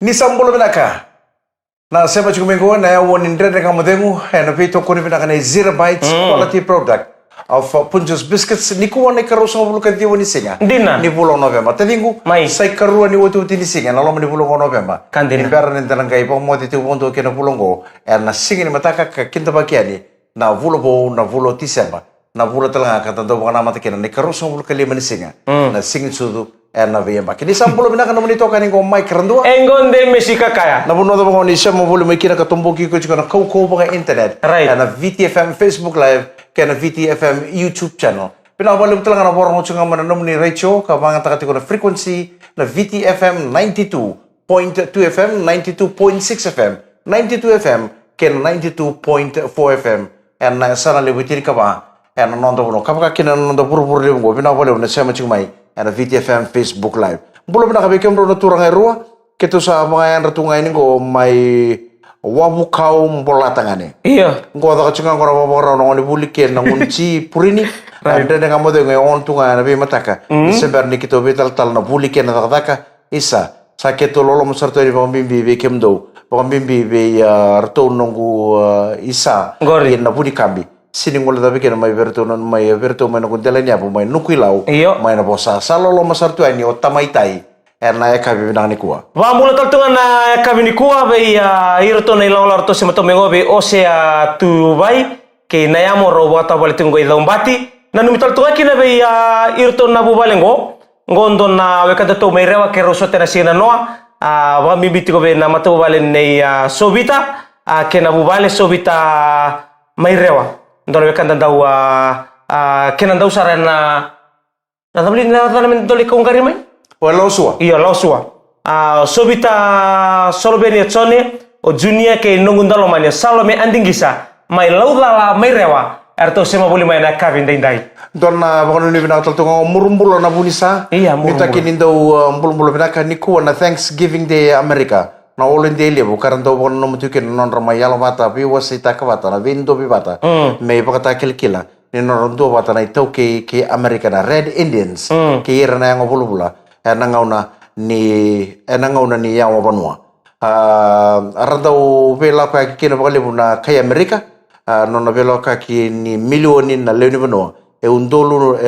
Ni sambulo binaka. Na sema chukumengo na woni ndrende kama demu na vito koni binaka na 0 bites quality product of Punjos biscuits ni kuwa ni karusa bulu kan diwa ni singa. Dina. Ni bulan November. Tadingu sai karua ni wotu tini singa na lama ni bulan November. Kandina. Ni bara ni tanang kai pa mo titu bondo kena bulongo na singa ni mataka ka kinta bakiani na vulo bo na vulo December. Na vulo talanga kata do bana mata kena ni karusa bulu kali ni singa. Na singa sudu na viyamba. Kini sambulo binaka na monito kani ko mic randua. Engonde mesika kaya. Na buno do ni siya mo bulu may kina katumbuki ko chika na kau ba internet. Right. Na VTFM Facebook Live kaya na VTFM YouTube channel. Pinakabalim talaga na borong chunga mananom ni Rachel ka mga takati ko na frequency na VTFM 92.2 FM, 92.6 FM, 92 FM kaya 92.4 FM. And na sana libutin ka ba? And nondo buno kapag kina nondo puro libo ko pinakabalim na siya machumay and VTFM Facebook Live. Belum nak bikin bro turang erua, kita sa mga yan ratungay ni ko may wabukau bola tangane. Iya. Ko ada kacungan ko na babara no ni buliken na ngunci purini. Ada dengan mo de ngayon tunga na bi mataka. Seber ni kito betal tal na buliken na takaka isa. Sa keto lolo mo sarto ni pambimbi be kemdo. Pambimbi be rato nungu isa. Gori na budi kambi. Sini ngula tapi kena mai verto mai no kundela ni apu mai nukilau mai na bosa salo lo masartu ani otamai tai erna eka bibinang ni kuwa wa mula taltungan na kabini kuwa be irto na ilang larto se mato mengo be osea tu bai ke na yamo ro bota balitungo ilong bati na numi taltunga kina be irto na bubalengo ngondo na wekata to mai rewa ke rosote na sina noa wa mibiti ko be na mato balen nei sobita ke na bubale sobita mai rewa ndolo wekanda dau kena dau sarana na tabli na talamen dole ko ngari mai wala usua iya lausua sobita solbeni tsone o junia ke nongundalo mania salome andingisa mai laudala mai rewa erto sema boli mai na kavin dai donna bakon ni bina tal tunga murumbulo na bunisa iya mita kinindau murumbulo bina kan ni kuwa na Thanksgiving Day America na olin dele bu karanto bon no mutuken non rama yalo bata bi wasita ka bata na vindo bi bata me pakata kilkila ni non do bata na itau ke America na Red Indians ke ira na ngo bulubula enangauna ni yawa banua arandau vela ka kina bakale buna kai America non vela ka ki ni milioni na leuni banua undolu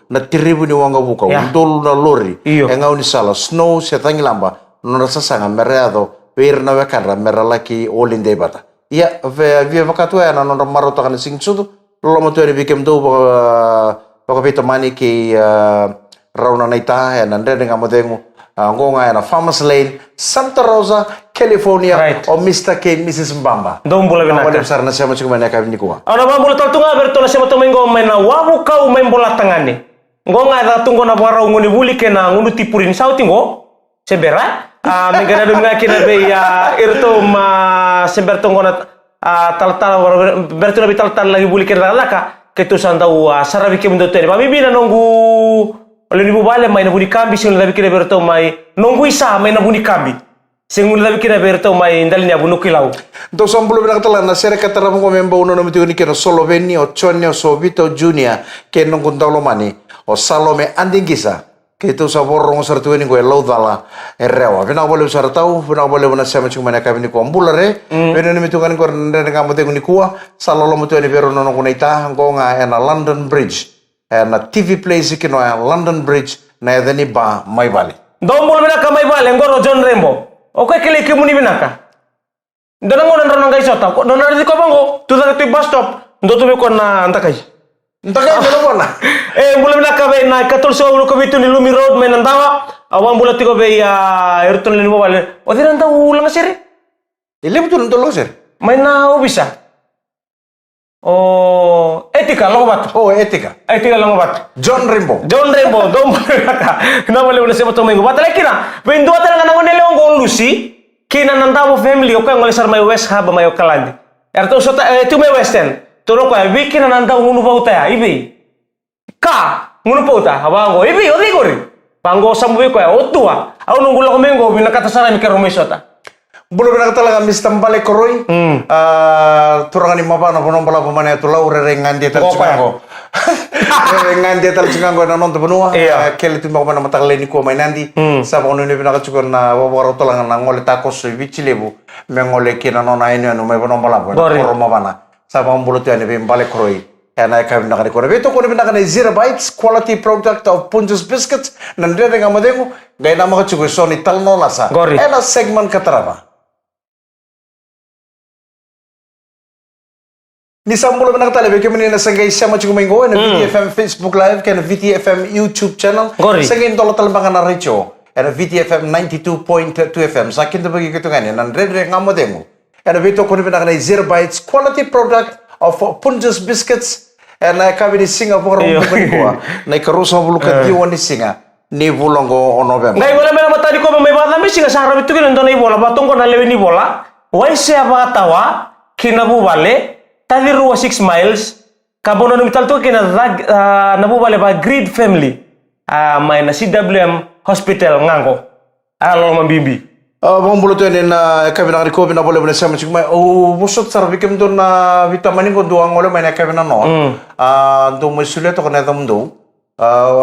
na tribu ni wanga buka undolu na lori engau ni sala snow setangi lamba non sasanga merado verna vekara meralaki olinde bata ia via vakatu ana non maroto kan sing sudu lo mo tuere bikem do baka pito mani ki rauna naita ana ndende ngamodengu ngonga ana Farmers Lane Santa Rosa California o Mr. K Mrs. Mbamba dom bola bina ka sarna sama cuma ka ni kuwa ana ba bola taltunga berto na sema to mengo mena wabu kau main bola tangane ngonga da tungo na bora nguni buli kena ngunu tipurin sautingo sebera megana dunga kina be irto ma sember tongona tal berto nabi tal lagi buli kena laka ketu sandau sarabi ke mundo tene mami bina nonggu oleh ni bubale mai na buni kambi sing labi kina berto mai nonggu isa mai na buni kambi sing labi kina berto mai ndalnya bunu kilau do sambulo bina katala na sere katara mo memba uno no mitiuni keno Soloveni o Chonio Sobito Junior ke nonggu ndalo mani o Salome Andingisa Kita saborong sartu ini gue laudala rewa. Pina boleh usar tahu, pina boleh mana sama cuma nak kami ni kuambulare. Pina ni mitungan kau nende kamu tengok ni kuah. Salolo mutu ni beru nono kunaita. Kau nggak ena London Bridge, ena TV place kino London Bridge. Na eda ni ba mai bali. Dombol bina ka mai bali ngoro John Rembo. Oke kele kimuni bina ka. Dona ngono nrona ngai sota. Dona di ko bango. Tu tak tu bus stop. Ndo tu be ko na antakai. Entah mana mana. Mulai bina kabe na katul so ulo kabe tu ni Lumi Road men andawa awang bulat ko be erton ni mo wale o dinan ta ulang sere Ile betul untuk lo sir main na bisa etika longobat etika longobat John Rembo dom na wale wala sebo to mengo batale kina ben do tan ngana ngone leong gol lusi kina nandawo family o ka ngole sar mai West Hub mai o kalandi erto so tu me Western toro ko bikin nandawo ngunu bauta ya ibi ka ngunu pauta habango ibi odigori pango sambu ko otua au nungula komengo binakata sara mikero mesota Belum nak talaga mistam balik koroi. Turangan ni mapa na ponom pala pemane tu lau rerengan dia tercumango. Ngandi tal cinga go na non to benua. Kele tu mana mata leni ko mai nandi. Sa ba nuni bina ka cukur na wawaro tolang na ngole takos bichilebu. Mengole kina non aini anu mai bono bala bo. Roma bana. Sa ba mbulu tu ane be mbale kroi. Ana ka bina ka ko beto ko bina ka Zero Bites quality product of Punjus biscuits nandre nga madengo. Gai na maka cukur soni tal no lasa. Ena segmen kataraba. Ni sambulo na katale beke menina sangay siya machukumingo na VTFM Facebook Live kaya na VTFM YouTube channel. Sangay tolo talbangan na radio na VTFM 92.2 FM. Sa akin bagi kito ganyan nandre nga modemo. Na bito ko na kanay Zero Bites quality product of Punjus biscuits na kami ni Singapore ko na ikarusa bulu ka diwan ni Singa ni bulongo o November. Ngai wala mena matadi ko may bata mi Singa sarap itu kin ndona ibola batong ko na lewe ni bola. Wai siya batawa kinabu bale tadi ruwa 6 miles kabono numital to kina nabu bale ba grid family may na CWM hospital ngango alo mambimbi bang bulu tu na kami nak riko bina boleh boleh sama cuma busut sar bikim tu na vitamin ko doang oleh main kami na no do musulia to kana tamdo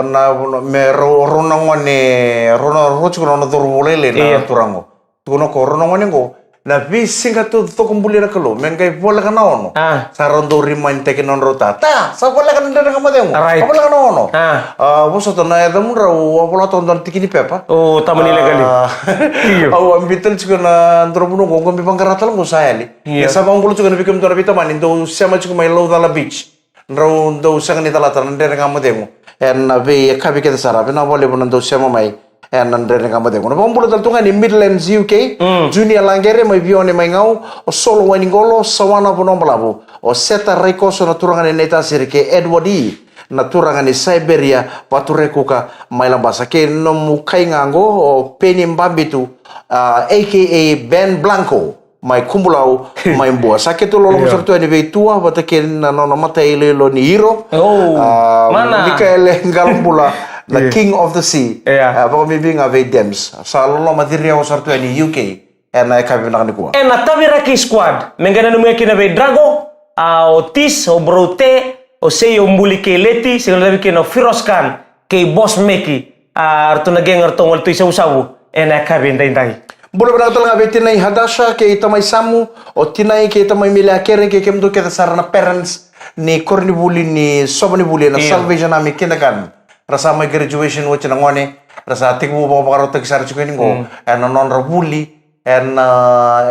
na me ronongone rochu kono do boleh na turango tuno ko ronongone ko na bisinga tu kumbuli na kalo men kay bola ka na ono saron do remind take non rota ta sa bola ka na ka mademo bola ka na ono boso to na edam ra bola to don tikini pepa tamani legali ambitel chuko na ndrobuno go ngombi bangaratal go sayali sa bang bulu chuko na bikem to na bitaman indo sama chuko may low dala beach ndro do sangani dala tan ndere ka mademo en na be kabi ke sara na bolle bonan do sama mai en nandre nga mate kono bombolo tal tunga ni Midlands UK junior langere mai bione mai ngau o solo waningolo sawana bonombalabo o seta rekoso na turanga ni neta sirike Edward na turanga ni Siberia paturekuka mai lambasa ke no mukai ngango o Penny Mbambitu aka Ben Blanco mai kumbulau mai boa saketo lolo musakto ni veitua batake na no mata ile lo ni hero mana Mikael Ngalombula the King of the Sea. Pokoknya bibi ngawe Dems. Selalu material sartu di UK. Enak kami nak nikua. Enak tapi raki squad. Mengena nume kina be Drago, Otis, o Brote, o sei o mbuli ke Leti, segala lagi kina Firoskan, ke Boss Meki. Artu na geng artu ngol tu isa usawu. Enak kami ndai. Boleh benar betul ngawe tinai hadasha ke itamai samu, o tinai ke itamai milia keren ke kemdu kita sarana parents ni korni buli ni sobani buli na salvation ami kina kan. Rasa mai graduation wacce na ngone rasa tikbu bo bakaro tak sar chukeni ngo en non rabuli en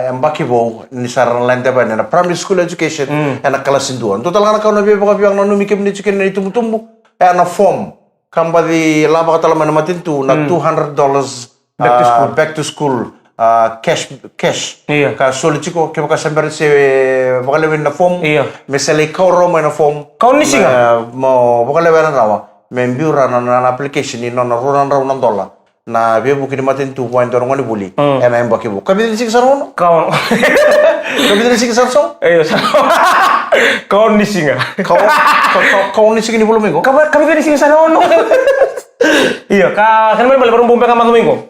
embaki bo ni sar lente ba na primary school education en kelas induan total kana kana be baka biang nanu mikem ni chukeni ni tumbu en form kamba di laba kata lama matintu na $200 back to school cash ka solo chiko ke baka sambar se baka lewen na form mesale kauro na form kau ni singa mo baka lewen rawa membiura na application ni nona ronan dola na be buki matin 2 point ngoni buli ena embaki bu kabi ni singa sarono kau kabi ni singa sarso kau ni singa kau ni singa ni bulu minggu kabi ni singa sarono iya kan main balik rumpumpeng sama minggu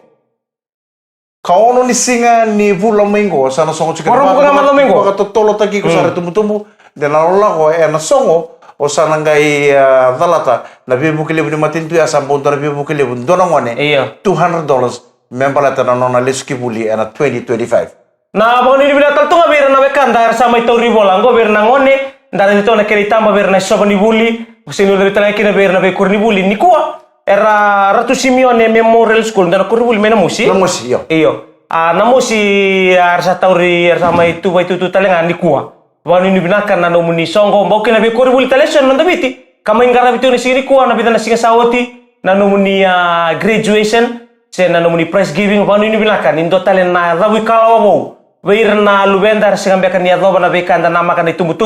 kau ni singa ni bulu minggu sana songo chicken baka tolo taki ko sare tumbu dan Allah ko ena songo o sana ngai dalata na be bukile bu matin tu ya sampun na be bukile bu dona ngone $200 membalata na nona leski buli na 2025 na bang ni bila tal tu ngabir na bekan dar sama itu ribola ngo ber na ngone ndar itu na keri tamba ber na soba ni buli sinu lebih tala kina ber na be kurni buli ni kuwa era Ratu Simeone Memorial School ndar kurni buli mena musi iyo na musi arsa tauri sama itu talengan ni kuwa wanu ni binakan na nomuni songo mbau kina be kori buli talesyon nanda biti kama ingara bitu ni sini kuwa na bita na singa sawati na nomuni graduation se na nomuni prize giving wanu ni binakan indo talen na rawi kalawa bo weir na lubendar singa bekan ni adoba na bekan da nama kan tumbu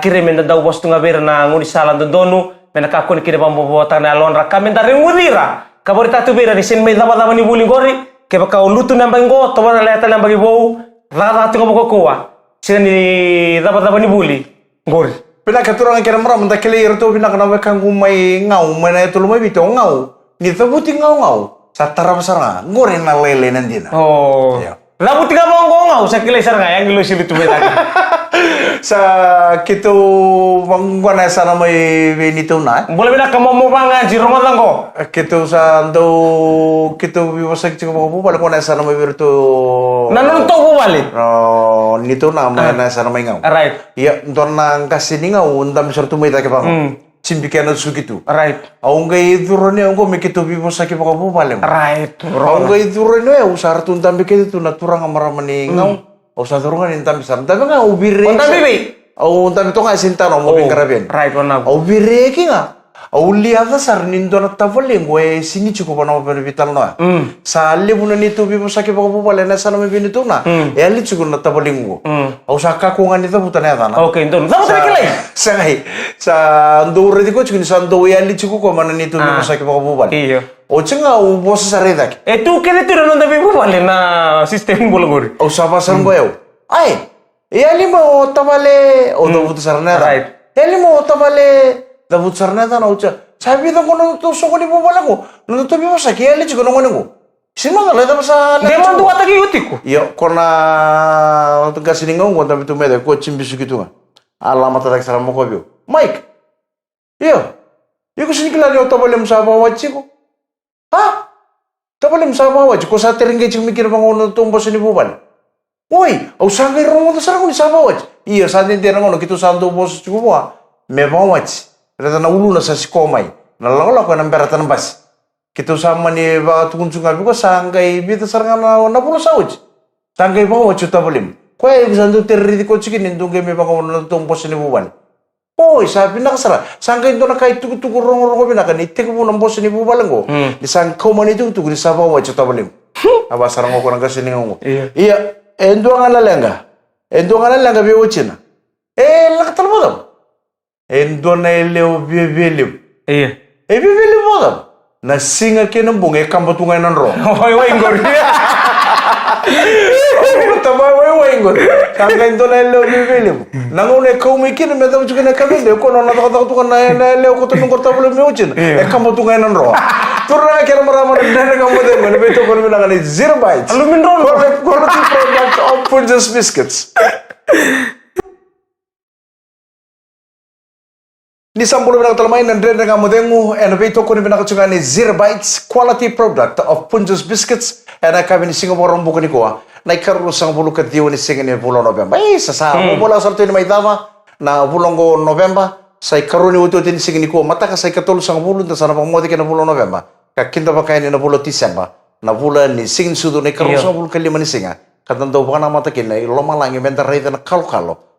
kire men da bos tunga ber na nguni salan donu men ka ko ni kire bambo bota na lon ra kamen da remudira kabori tatu bera ni sen me daba ni buli gori ke baka lutu nambang go to wana leta nambang bo ra tu ko kuwa sini dapat ni buli gori pina katurang kira mara menta clear to pina kana weka ngumai ngau mana itu lumai bito ngau ni tabuti ngau satara besar gori na lele nandina labuti ngau ngau sakile sar nga yang lu silu tu beta sa kito mangwana sana may nito na. Boleh bina kamu mau ngaji Ramadan ko. Kito sa ando kito biwasak chiko ko balik ko na sana may virtu. Nanonto ko balik. Nito na may na sana may ngaw. Right. Ya, don nang kasi ni ngaw undam sartu may take pa. Simbikan su gitu. Right. Aung gay durone aung ko mikito biwasak ko po balik. Right. Aung gay durone usar tu undam bikitu na turang amaramani ngaw. Usar turungan intam bisam. Tapi nga ubire. Unta bibi. Au untam to nga sinta no mo bingaraben. Right wana. Au bireki nga. Au liada sar nindo na tavalengo e singi chuko bana mo vital no. Sa lebuna nito bibo sake ba ko bale na sana me binito na. E ali chuko na tavalengo. Au saka ko nga nito buta na dana. Okay, ndon. Dapat lagi lagi. Sa ngai. Sa ndore di ko chuko sa ndo e ali chuko ko mana nito bibo sake ba ko bale. Iya. O chenga u bosa sare dak. Tu kene tu non dapat bibo bale na sistem bologori. Au sapa san go eu. Ai. E ali mo tavale o do buta sarna. Right. E ali mo tavale da butsarna da naucha sabi da kono to so ko ni bobala ko no to biwa sa kiele chiko no ngone ko sino da leda sa Demand tu ataki utiko. yo kona to gasini ngongo da bitu mede ko chimbisu gitu ala mata dak sara mo ko bio mike yo ko sini kila yo to bolem sa ba wachi ko ha to bolem sa ba wachi ko sa teringe chimi kira bangono to mbo sini bobala oi au sangai romo da sara ko ni sa ba wachi iya sa ni tera ngono kitu santo bos chuko ba me ba wachi rata na ulu na sa sikomay. Nalala ko ng beratan bas. Kito sama ni ba tukun sungabi ko sanggay bita sarang na pulo sawaj. Sanggay ba ko chuta bolim. Ko ay sandu terridi ko chikin indung game ba ko na tumpos ni buban. Oy, sabi na kasara. Sanggay do na kay tukutukur rong binakan itte ko ng boss ni bubalan ko. Di sang ko man itu tukuri sa ba chuta bolim. Aba sarang ko nang kasining ko. Iya, endo nga lalanga. Endo nga lalanga bi uchina. Lakatal mo daw. Endo na eleo bebeleo. Iya. Bebeleo modam. Na singa ke nang bunga kamba tungay nan ro. Wai ngor. Tama wai ngor. Kanga endo na eleo bebeleo. Nangone kau mikin me daw juga na kabende ko na nakata ko na eleo ko tunong korta bolo me uchin. Kamba tungay nan ro. Turna kaya marama na kamba de me beto ko me na 0 bytes. Alumin ron. Quality product of Punjas biscuits. Ni sampulo na talmay nandre nga modengu and beto ko ni binakatsunga ni 0 bytes quality product of Punjas biscuits and kami ni Singapore rombo ko ni ko na ikaroon sang bulu katiyo ni singa ni bulo November. Ay sa bola sa ni may dama na bulong ko November sa ikaroon ni uto tin singa ni ko mata ka sa ikatol sang bulo ta sana pamodi ka na bulo November. Kakinda ba kay ni na bulo December na bulan ni singin sudo ni ikaroon sang bulo kalima ni singa. Katando ba na mata kinay lomalang ibenta rayda na kalo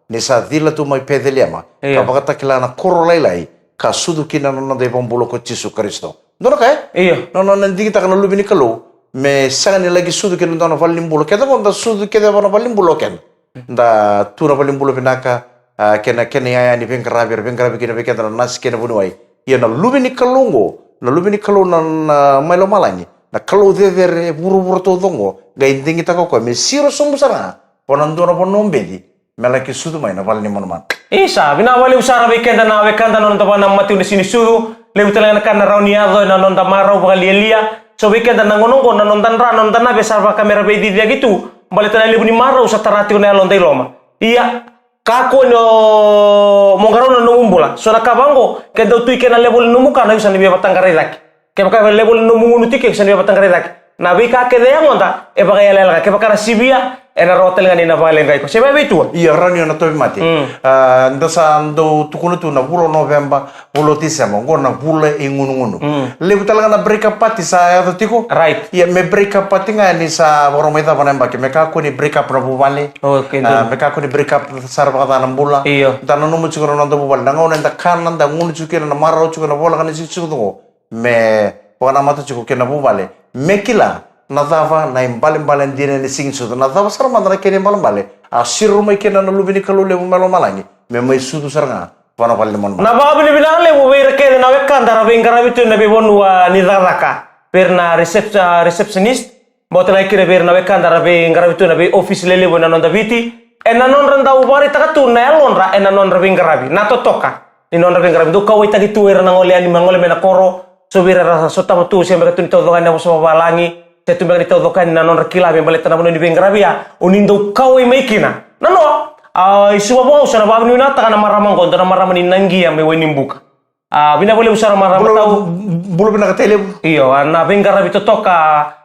ni sa dila tu mai pedeliama kapag takila na korolailai ka sudu kina no de bombulo ko Jesu Kristo dono kay no nandi kita kana lubini kalo me sanga ni lagi sudu kina dono valimbulo keda bonda sudu keda bona valimbulo ken da tu na valimbulo pinaka kena ya ni bengkarabi kina bekenda nas kena bunuai ya na lubini kalungo na mailo malani na kalo de buru to dongo ga indingi ta ko me siro sombusara ponando na ponombedi melaki sudu mai na vali ni monuman. Isa, binawali usara weekend na non tapa na mati sini sudu, lebu telan kan na rauniado na non tamaro elia. So weekend na ngonongo na non tanra non tanna besar pa kamera be dia gitu. Balik na lebu ni maro sa tarati na lon dai loma. Iya, kako no mongaro no umbula. So na kabango kendo tu ikena lebu no muka na usan ni batang karedak. Kaya lebu no mungu tike usan ni batang karedak. Na bika ke de amonda e bagay lela ke bakara sibia ena rotel ngani na vale ngai ko sebe bitu iya ranio na tobi mati ndasa ndo tukunu tu na bulo November bulo December ngona bule ingunu lebu talaga na break up party sa ya tiko right iya me break up party ngani sa boro meta panemba ke meka ko ni break up na bubale okay meka ko ni break up sarba kata na bula iyo dana no muchu no ndo bubale ngona nda kanan da ngunu chukena na maro chukena bola kana chichu me pokona mata chukena bubale mekila nadava na imbalim-balim din ni singin sudo nadava sarang mandana kene imbalim-balim asiru may kena na lubini kalule mo malo malangi may sudo sarang pana palim mon na ba bili binale mo wira kene na wekan dara bengara bitu na bibon wa ni daraka perna receptionist botela kire berna wekan dara bengara bitu na be office lele bona non daviti en non randa ubari takatu na elonra en non bengara bi na totoka ni non bengara bi do kawai tagi tuer na ngole ani mangole mena koro sobira rasa sota tu sembe tu to dogan na so balangi tetumbe ni todo kan na non rekila be baleta na bono ni bengrabia unindo kau i mekina nano Isuwa bo usara ba ni nata kana maramang ko na maramani nangi ya me wenim buka. Bina boleh usara maramang tau. Bulu bina katele. Iyo, na bengara bito toka.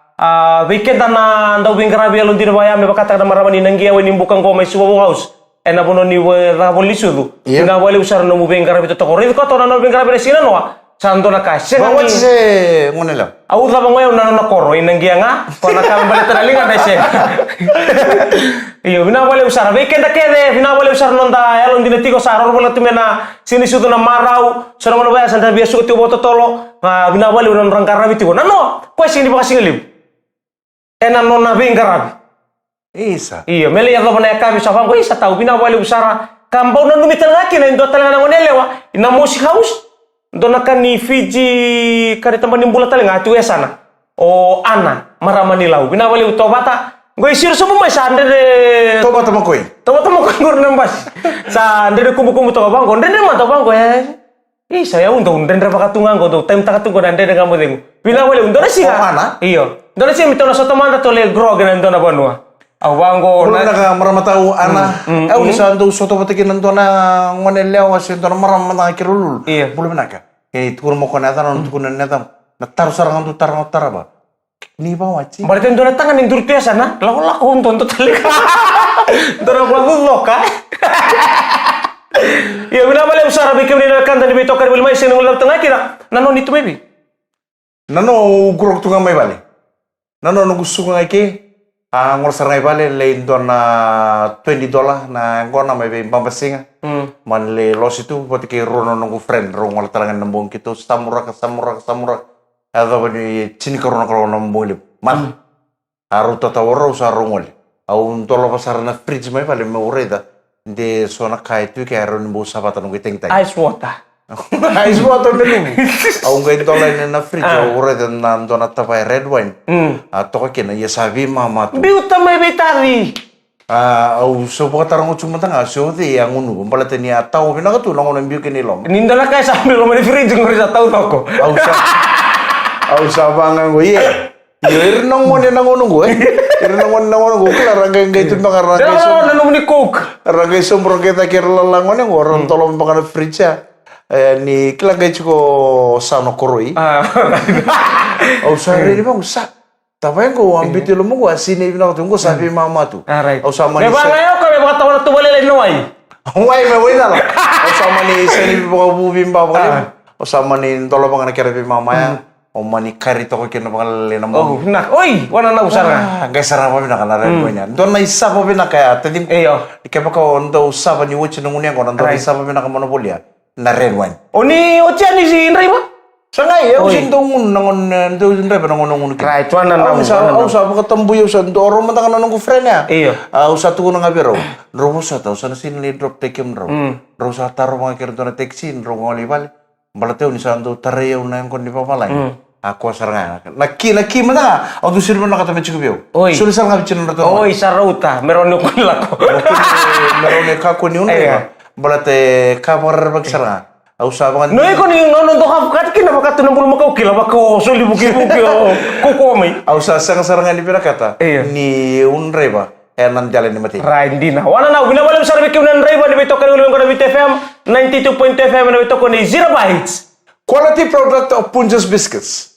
Weekend na ndau bengara bi alon dina baya me bakata kana maramani nangi ya wenim buka ko mai isuwa bo house. Ena bono ni we raboli sudu. Bina boleh usara no mu bengara bito toka. Ri ko to na no bengara bi sina no. Santo na kasi. Bawa se ngonela. Au la bangoy na koro inangi nga. Kona kala balik tanalinga dese. Iyo, bina boleh usara weekend kede, bina boleh usara nonda alon dina tigo saror bola tumena sini sudu na marau. Sora mono baya santa biasu ti boto tolo. Bina boleh unon rangkara bitigo. Nano, ko sini baka singilim. Ena nona bengara. Isa. Iya, meli ya bana ka bisa bang ko isa tau bina boleh usara. Kambau na numitan ngaki na ndo talanga ngonelewa. Ina music house. Dona kan ni Fiji kare tempat nimbula tali ngatu sana. O ana maramani lau. Bina wali utobata. Gue isir semua mas ande de. Toba tama koi. Toba gur nembas. Sa ande de kubu toba bang. Ande de mata bang gue. Ih saya untuk ande de pakatungan ko. Tem takatung ko ande de kamu dengu. Bina wali undona sih. Oh ana. Iyo. Dona sih mitona soto manda tole grog na ndona banua. Awango na ka maramata ana. Au sandu soto patikin ndona ngonelewa sentona maramata kirulul. Bulu benaka. Tukur mo kona tan tukur na tam. Natar sarang tu tarang taraba. Ni ba wachi. Berarti ndona tangan yang turut biasa na. Lawan unton to tali. Ndona lagu loka. Ya bina bale usara bikin ni kan tadi bitokar bil mai senung lab tengah kira. Nano nitu maybe. Nano gurok tunga mai bale. Nano nugusu ngai ke. Ngor sarang bale le ndona $20 na ngona mai be bambasinga. Man le los itu buat ke rono nunggu friend rong wala tarangan nambong kita samura. Ada bani cini karona kalau nambong lip. Man. Aru tatawara usah rongol. Au ntolo pasar na fridge mai bale me ureda. De sona kai tu ke aru nambong sabata nunggu teng. Ice water. Ice water menu. Au ngai tola na fridge au ureda na ndona tapai red wine. Atau kena ya sabi mama tu. Biuta mai betari. Au so tarang cuma tanga so de yang unu pala teni atau bina tu nang ono mbiu kini lom. Ninda na kai sambil lo mani fridge ngori sa tau toko. Au sa bangang go ye. Yer nang mo nang ono go. Yer nang ono go kala rangga ngai tu bakar rangga so. Dah nang ni cook. Rangga so mbro kita kira lalang ono go ron tolong bakar fridge ya. Ni kala ngai chuko sano koroi. Au sa ri bang sa. Tapi ko ambiti lo mo sini bina ko tunggu sabi mama tu. Au sama ni. Beba ngayo ka beba tawa tu bale le noai. Wai me wai dalo. Au sama ni sini bo bimba bo. Au sama ni tolo bang kira bi mama ya. O mani kari to ko kena bang le na mo. Oh, nak. Oi, wana na usara. Guys sarang pa bina kana ren ko nya. Don na isa pa bina kaya tadim. Iyo. Ikepa ko ndo usaba ni wuchi nungunya ko ndo isa pa bina ka monopolia. Na red wine. Oni ocha ni si Indra ba? Sangai eu sinto nangon ndo ndre pa nangon Right, wana na. Au sa pa katambu yo sa ndoro man ta nanong friend ya. Iyo. Au sa tu nang abiro. Robo sa ta sa sin le drop take him ro. Ro sa taro mga kirto na taxi ro ngoli bal. Balateo ni sa ndo tareo na yung kondi pa palay. Ako saranga. Naki mana? Au tu sirmo na katame chikubiyo. Suli sa nga bichino na to. Oi, sarauta. Meron ko lako. Meron ka ko ni unay. Balate kapar bagsaranga. Au sabangan. No iko ni ngono to hafkat kina baka tunambul makau kila baka soli buki ko komi. Au sa saranga ni pira kata. Ni unreba. Enan jalan ni mati. Raindina. Wana na bina wala sarbe ki unreba ni bitokan ulo ngona BTFM 92.fm na bitoko ni 0 bytes. Quality product of Punjos Biscuits.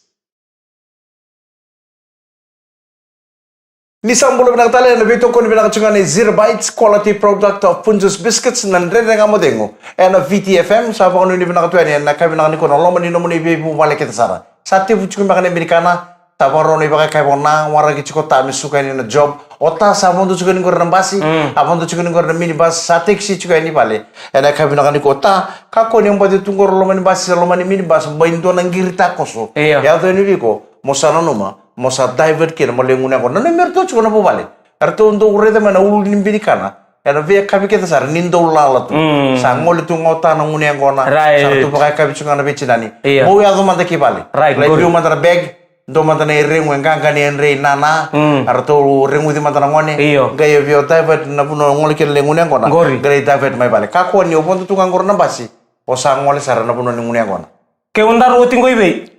Nisang bulu pinakatali na bito ko ni pinakatsungan ni 0 bytes quality product of Punjos Biscuits nandre nga mo dengo. Na VTFM sa pa ko ni pinakatuan na kami nakani ko na loman ni nomo ni bibu balik kita sara. Sa ti fuchu ko makane Amerikana ta paro ni baka kay na wara ki chiko ta misuka ni na job ota sa mondo chiko ni ko rambasi apondo chiko ni ko na minibus sa taxi chiko ni pale. Na kami nakani ko ta kako ni mbadi tungor loman basi loman ni minibus baindo nang girita koso. Ya to ni biko mo sana numa mosa divert kina mo lenguna ko nana merto chuko na bubale arto ndo ureda mana ul nimbini kana era via kabi kita sar nindo lala tu sangol tu ngota na ngune ngona sar tu pakai kabi chuka na bechinani mo ya do manda kibale like you manda bag do manda na rengu nganga ni enre nana arto rengu di manda ngone gayo via divert na puno ngol kile ngune ngona gare divert mai bale kako ni oponto tu ngor na basi o sangol sar na puno ngune ngona ke undar utingo ibe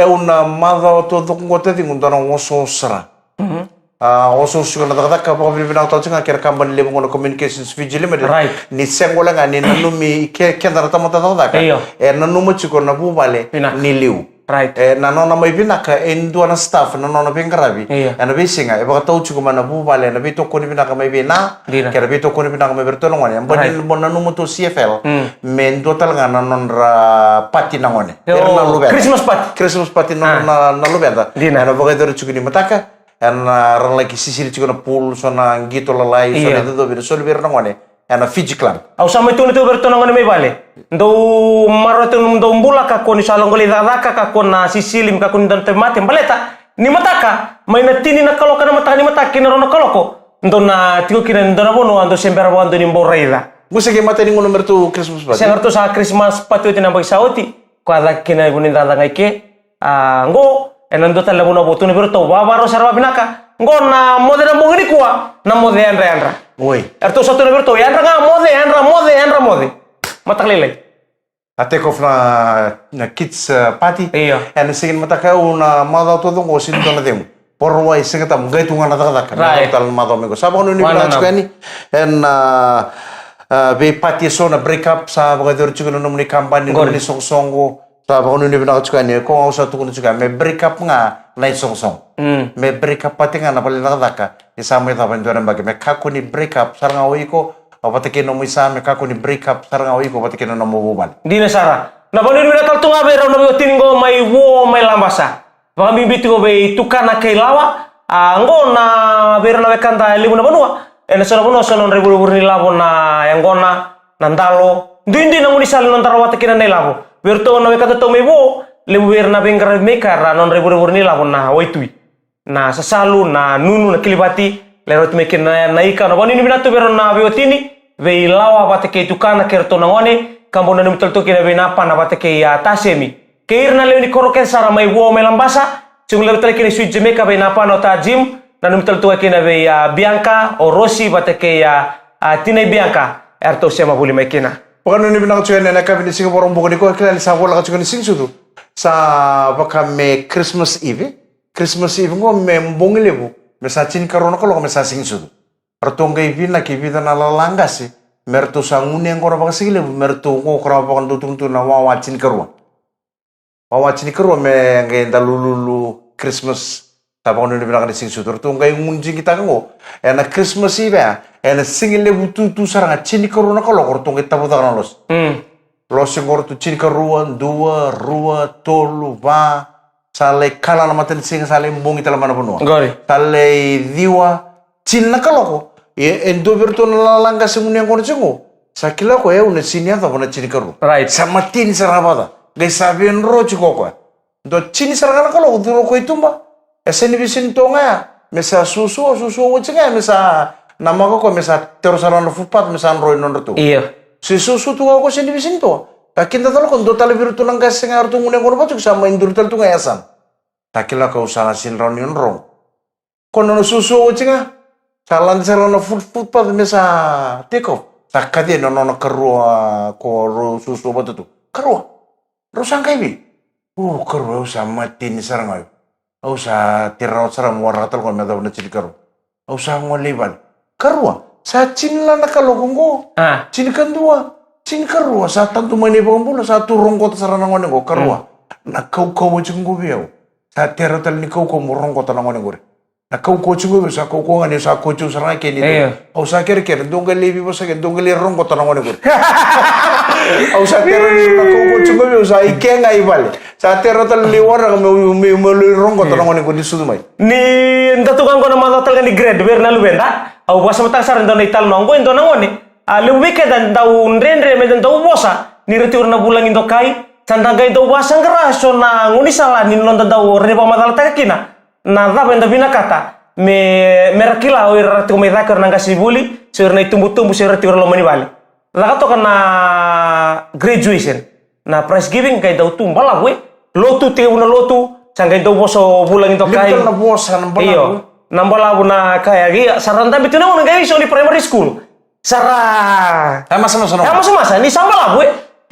una mada to ngote tingun dona ngoso sra. osus ko na takata ka pa pinang tawag nga kaya kamban limo ko communications vigil limited Right. ni seng wala nga ni nanumi ke na tama takata ka Iyo. nanumo ko na bubale Pinak. ni liu Right. nanona may pinaka dua na staff nanona pingkarabi Iyo. ana bisinga e baka tawag ko man na bubale na bito ko ni pinaka may bina Di na. kaya bito ko ni pinaka may bertolong ngone Right. bon nanumo to CFL men total nga nanon ra pati na ngone Christmas party. Christmas party na lubenda Di na. ana baka dero chukini mataka ana ran lagi sisiri chukuna pool so na ngito lalai so Iya. na do biro so biro na ngone ana Fiji Club Au sama itu bertonong ngone may bale. Ndo maroto ndo mbula ka kon salongoli dadaka ka kon na sisilim ka kon dan temate baleta. Ni mataka may natini na kaloka na mata ni mataki na rono kaloko. Ndo na tigo kina ndo na bono ando sembera wando ni mboreida. gusto kay mata ni ngono mertu Christmas party Saya ngerti sa Christmas pati iti nambay sauti. Kada kina ibunin dadangay ke. Ngo enando tala muna boto ni berto babaro sarwa binaka. Ngo na mode na mongini kuwa na mode andra. oi Erto satu na berto ya andra mode. Mataklilay. a take off na kids party Iya. ana sigin mataka una mada todo ngo sin do na demo porwa isinga tam gai tunga na taka Right. tal mada mego sabo no ni Wala na na. chukani en be party so na break up sa baka dero chukano no ni kampani no ni songsongo sa baka no ni na chukani ko sa tu ko chukani me break up nga na songsong me break up pati nga na pala nakadaka isama ita pa ndore mbagi me kako ni break up saranga oi ko apatake no mo isama kako ni break up saranga oi ko apatake no mo buban Di nasara. Na bani mina tal tunga be raw na tiningo may wo may lambasa. Baka bimbiti ko be tukana kay lawa. Ngo na bera na bekanta limu na banua. Ena sona banua sona rebur ni labo na yang gona nandalo. Hindi na muni sal non tarawata kina na labo. Berto na bekanta to may wo limu bera na bengkar mekar non rebur ni labo na waitui. Na sasalu na nunu na kilibati lero tumekin na ika na bani mina to bera na biotini. Ve lawa batake tukana kerto na ngone kambo na numitol to kina benapa na batake ya tasemi keirna leuni koroken sara mai wo melambasa chung lewi tale kina sweet Jamaica benapa no ta gym na numitol to kina be ya Bianca o Rossi batake ya Tinay Bianca erto sema buli mai kina Pakano ni binang chuan na kami ni Singapore ang bukod ko kailan sa wala ka chuan ni Singsudu sa baka me Christmas Eve ngo me mbongilebo me sa chin karono ko me sa Singsudu Artong kay vina kibida na lalanggas merto sa ngune ngora baka sigile merto ngo kora baka dutung na wawa chin karwa me ngay dalululu Christmas tapos ni binang ni Singsudu artong kay ngunji kita ngo na Christmas Eve na singile butu sarang chin karwa ko artong kita buta kana los ngor tu chin karwa rua tolu ba sale kala na maten sing sale mbongi tala mana punua Gori. sale diwa chin na kaloko endo virtu na lalangga semun yang kono chengo sakila ko una sini ata bona chin karu Right. sama tin sarabada gai saben ro chiko ko do chin saragana kaloko duro ko itumba eseni bisin tonga mesa susu wachenga mesa nama ko mesa terusarana fupat mesa ro non tu Iya. si susu tu ko seni bisin to takin talo kon do tale virtu nang gas ngar tu ngune kono bacuk sama indur tal tu ngayasan takila ko usana sin ron ron kono susu wachenga Salan footpath mesa take off. Sakati no kerua ko susu batu tu. Kerua. Rusang kai bi. Kerua usa mati ni sarang ayo. Usa tirau sarang waratal ko meda na cili keru. Usa ngoliban. Kerua. Sa cinla na kalokonggo. Cin kendua. Cin kerua sa tantu mani pambula sa turong kota sarang ngone go kerua. Na kau wajenggo biau. Sa tiratal ni kau murong kota ngone gore. Na kau chungu sa kau ngani sa chu sarang ke ni. Au sa ker dongal lebi bosa ke dongal rong kota ngone gore. Au sa ker ni na kau chungu sa ikenga ibal. Sa tiratal li warang me rong kota ngone go di sudu mai. Ni ndatukang ko na matatal ni grade ber na lubenda. Au basa matasar ndo na ital nongo ndo na ngone. Lewi ke dan dau nrenre me dan dau bosa. Ni retur na bulang indo kai. Sandaga indo bosa ngeraso na nguni sala ni non dau rene pa matal takina. Na daba enda bina kata me merakila o irati me dakar nanga sibuli sir na tumbu-tumbu sir rati lo mani bali. Lakato kana graduation na prize giving kay daw tumbala we. Lotu te una lotu sangay daw boso bulang indo kai. Lital na bosa nang bala. Iyo. Nambala na kaya gi saranda bitu na ngai so ni primary school. Sara. Masa-masa no. Masa-masa ni sambala we.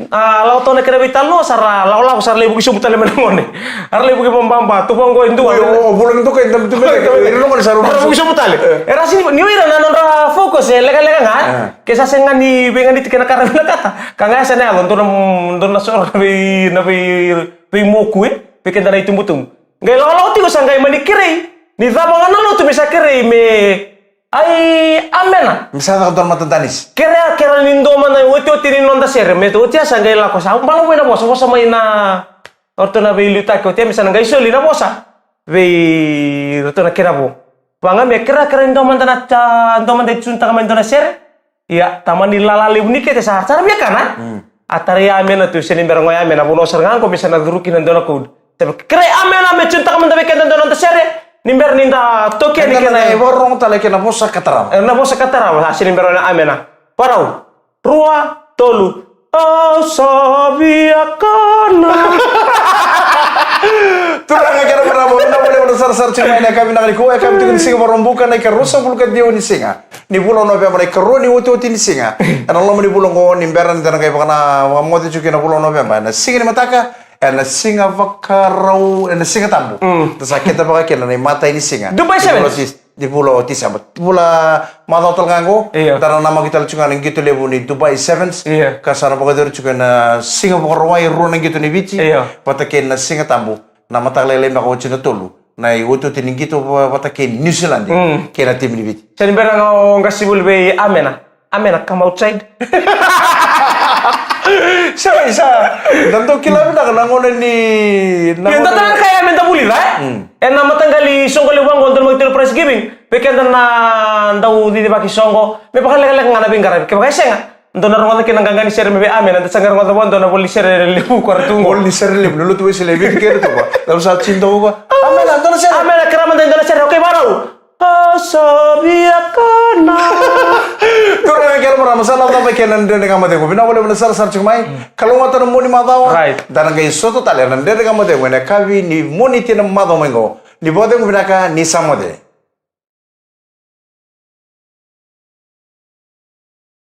lau tone kena bitalo sara lau sara lebu kisum tale menongone. Ar lebu ki pambamba tu panggo indu. Oh, bulan itu kayak itu itu lo nggak saru. Lebu kisum tale. Era sini ni wira nanondra fokus lega ngan. Kesa sengan ni bengan di tikena karena kata. Kanga sana alon tu nasor nabi moku bikin tanah itu mutum. Ngai lau tigo sanggai manikiri. Ni zabangan lo tu bisa kiri me ai amena. Misalnya kantor mata tanis. Kira nindo mana uti ni nonda sere me tu tia sangai la cosa. Malu buena bosa mai na orto na be luta ko tia misalnya ngai soli na bosa. Be orto na kira bo. Banga me kira nindo man na cha nindo man de chunta ka nindo na sere. Ya tamani lalali unike te sa cara biya kana. Atari amena tu seni berongo amena bono serang ko misalnya duruki nindo na kud. Tapi kira amena me chunta ka nindo be nindo na sere. Nimber ninda toke ni kena borong tale kena bosa kataram. Na bosa kataram hasil nimber na amena. Parau. Rua tolu. Sabia kana. Turang aja pernah boleh besar cuma ini kami nak kau kami tu singa merombukan naik rusa puluh dia ni singa. Ni bulan November naik keru ni uti ni singa. Karena Allah ni bulan kau nimberan dan kayak pakana mau tu juga na bulan November. Na singa ni mataka. Na singa vakarau, na singa tambu. Terus kita pakai kena ni mata ini singa. Dubai Sevens. Di pulau Tisa, pulau mata telnganggo. Karena nama kita cuma yang gitu lebu ni Dubai Sevens. Kasar pakai tu juga na singa vakarau yang ruang gitu ni bici. Pakai na singa tambu. Nama tak lele nak kau cina tolu. Na itu tini gitu pakai New Zealand. Kena tim ni bici. Jadi berang kau kasih bulbe amena come outside. Isa. Tentu kila benda kena ngonen ni. Yang tatan kaya menta buli lah. Nama tanggali songgo lewang gontor magtil prize giving. Pekan na ndau di baki songgo. Me pakal lek ngana bingkar. Ke pakai senga. Ndona rongo ke nangangani share mebe amen. Nda sangar ngontor bon ndona boli share lebu kwartu. Boli share lebu dulu tu wis lebu kere tu ba. Lalu saat cinta gua. Amen ndona share. Amen keraman ndona share. Oke baru. Sabia kana. Turang aja pernah masalah apa kenan dene kamate ko. Bina boleh besar cumai. Kalau mata nemu ni madawa. Dan ngai soto tale nan dene kamate ko. Na kavi ni moniti na madawa mengo. Ni bode ko bina ka ni samode.